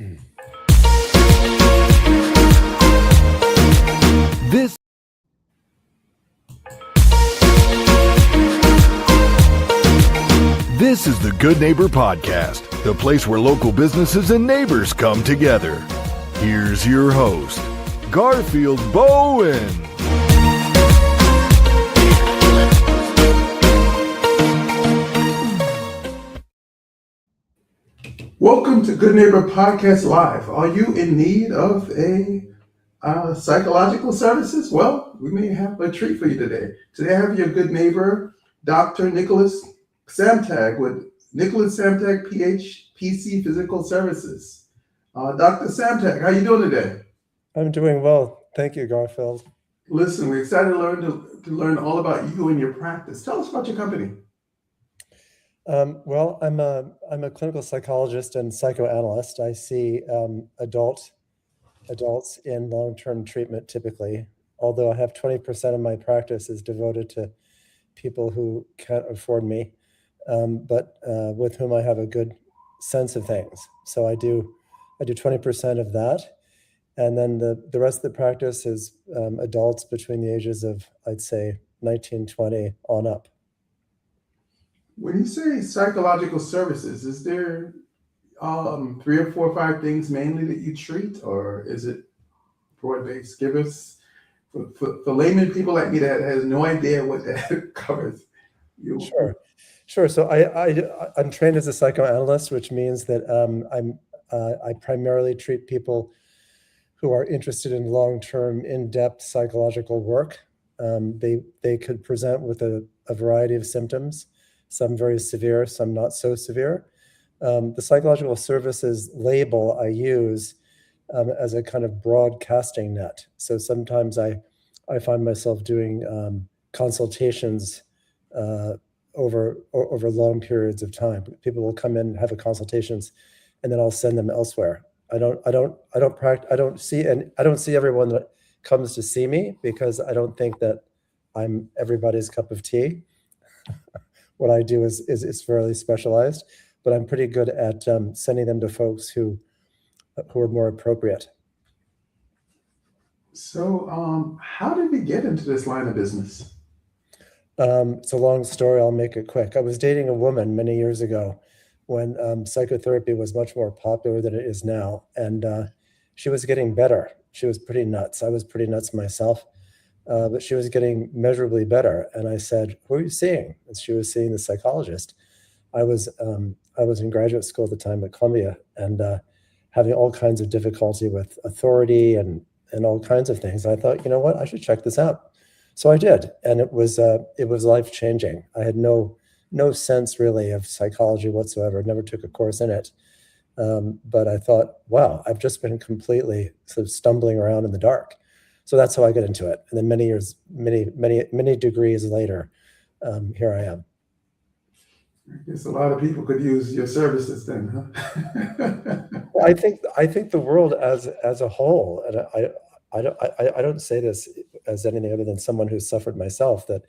This is the Good Neighbor Podcast, the place where local businesses and neighbors come together. Here's your host, Garfield Bowen. Welcome to Good Neighbor Podcast Live. Are you in need of a psychological services? Well, we may have a treat for you today. Today I have your good neighbor, Dr. Nicholas Samstag with Nicholas Samstag, Ph.D. Physical Services. Dr. Samstag, how you doing today? I'm doing well. Thank you, Garfield. Listen, we're excited to learn all about you and your practice. Tell us about your company. Well, I'm a clinical psychologist and psychoanalyst. I see adults in long-term treatment typically, although I have 20% of my practice is devoted to people who can't afford me, but with whom I have a good sense of things. So I do 20% of that. And then the rest of the practice is adults between the ages of, I'd say, 19, 20 on up. When you say psychological services, is there 3 or 4 or 5 things mainly that you treat, or is it broad-based? Give us, for layman people like me that has no idea what that covers. Sure. So I'm trained as a psychoanalyst, which means that I primarily treat people who are interested in long-term, in-depth psychological work. They could present with a variety of symptoms, some very severe, some not so severe. The psychological services label I use as a kind of broadcasting net. So sometimes I find myself doing consultations over long periods of time. People will come in and have consultations, and then I'll send them elsewhere. I don't see everyone that comes to see me, because I don't think that I'm everybody's cup of tea. What I do is fairly specialized, but I'm pretty good at sending them to folks who are more appropriate. So, how did we get into this line of business? It's a long story. I'll make it quick. I was dating a woman many years ago when psychotherapy was much more popular than it is now, and she was getting better. She was pretty nuts. I was pretty nuts myself. But she was getting measurably better. And I said, "Who are you seeing?" And she was seeing the psychologist. I was in graduate school at the time at Columbia, and having all kinds of difficulty with authority and all kinds of things. I thought, you know what, I should check this out. So I did, and it was life-changing. I had no sense really of psychology whatsoever. Never took a course in it. But I thought, wow, I've just been completely sort of stumbling around in the dark. So that's how I got into it. And then many degrees later, here I am. I guess a lot of people could use your services then, huh? Well, I think the world as a whole, and I don't say this as anything other than someone who's suffered myself, that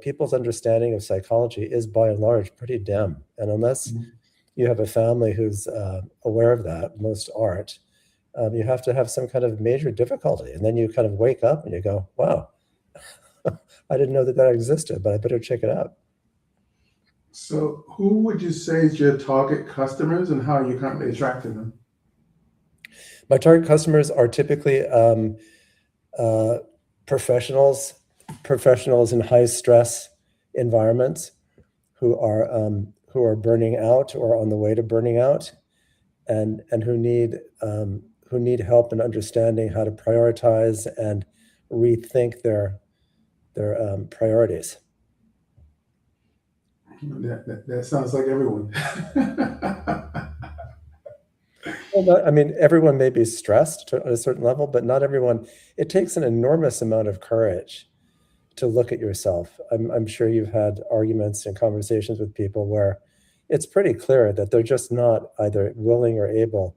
people's understanding of psychology is by and large pretty dim. And unless you have a family who's aware of that, most aren't. You have to have some kind of major difficulty, and then you kind of wake up and you go, wow, I didn't know that existed, but I better check it out. So who would you say is your target customers, and how are you currently attracting them? My target customers are typically professionals in high stress environments who are burning out or on the way to burning out, and who need help in understanding how to prioritize and rethink their priorities. That sounds like everyone. Well, I mean, everyone may be stressed at a certain level, but not everyone. It takes an enormous amount of courage to look at yourself. I'm sure you've had arguments and conversations with people where it's pretty clear that they're just not either willing or able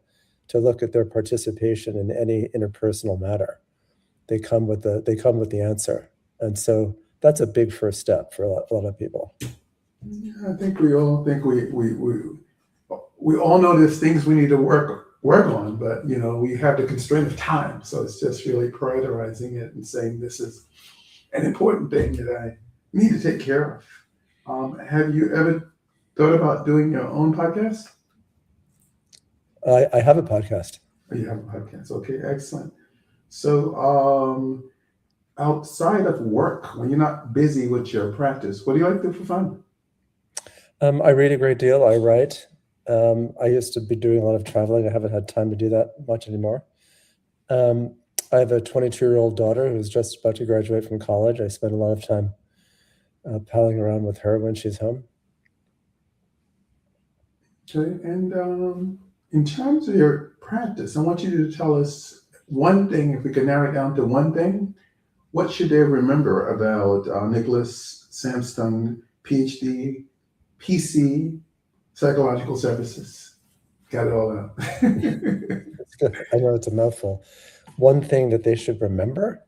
to look at their participation in any interpersonal matter. They come with the answer, and so that's a big first step for a lot of people. Yeah, I think we all think we all know there's things we need to work work on, but we have the constraint of time. So it's just really prioritizing it and saying this is an important thing that I need to take care of. Have you ever thought about doing your own podcast? I have a podcast. Oh, you have a podcast. Okay, excellent. So outside of work, when you're not busy with your practice, what do you like to do for fun? I read a great deal. I write. I used to be doing a lot of traveling. I haven't had time to do that much anymore. I have a 22-year-old daughter who's just about to graduate from college. I spend a lot of time palling around with her when she's home. Okay, and in terms of your practice, I want you to tell us one thing, if we can narrow it down to one thing, what should they remember about Nicholas Samstag, Ph.D., PC, Psychological Services? Got it all out. That's good. I know it's a mouthful. One thing that they should remember.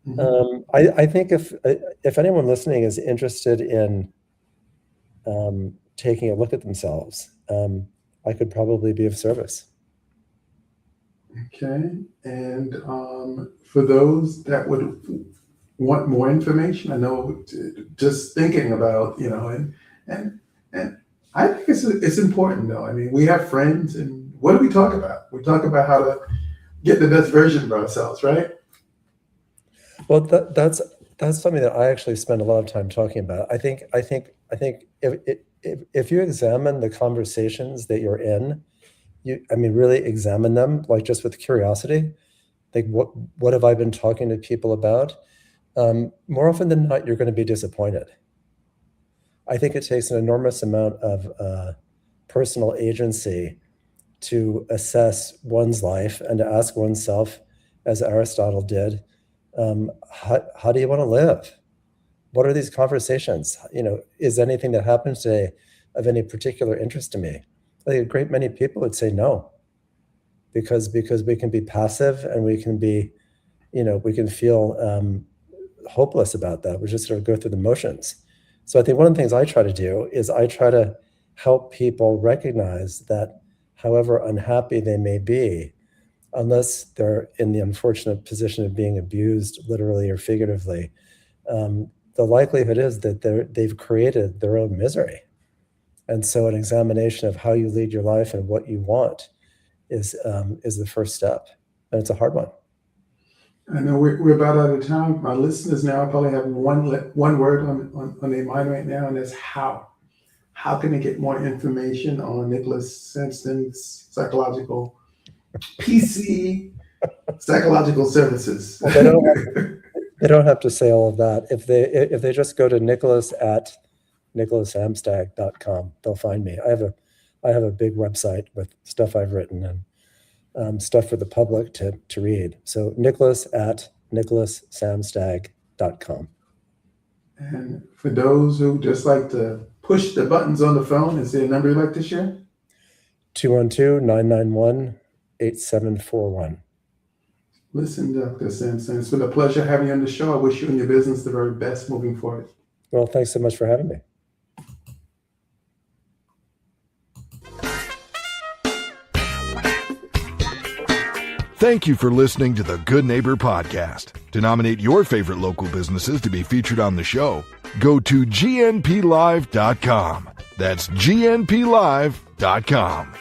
Mhm. I think if anyone listening is interested in taking a look at themselves, I could probably be of service. Okay, and for those that would want more information, I know just thinking about, and I think it's important though. I mean, we have friends, and what do we talk about? We talk about how to get the best version of ourselves, right? Well, that's something that I actually spend a lot of time talking about. I think if you examine the conversations that you're in, really examine them, like just with curiosity. Like, what have I been talking to people about? More often than not, you're going to be disappointed. I think it takes an enormous amount of personal agency to assess one's life and to ask oneself, as Aristotle did, how do you want to live? What are these conversations? Is anything that happens today of any particular interest to me? I think a great many people would say no, because we can be passive and we can be, we can feel hopeless about that. We just sort of go through the motions. So I think one of the things I try to do is I try to help people recognize that however unhappy they may be, unless they're in the unfortunate position of being abused literally or figuratively, the likelihood is that they've created their own misery. And so an examination of how you lead your life and what you want is the first step. And it's a hard one. I know we're about out of time. My listeners now probably have one word on their mind right now, and that's how. How can they get more information on Nicholas Samstag's psychological PC psychological services? Well, they don't have to say all of that. If they just go to nicholas@nicholassamstag.com, they'll find me. I have a big website with stuff I've written and stuff for the public to read. So nicholas@nicholassamstag.com. And for those who just like to push the buttons on the phone, is there a number you'd like to share? 212-991-8741. Listen, Dr. Samstag, it's been a pleasure having you on the show. I wish you and your business the very best moving forward. Well, thanks so much for having me. Thank you for listening to the Good Neighbor Podcast. To nominate your favorite local businesses to be featured on the show, go to gnplive.com. That's gnplive.com.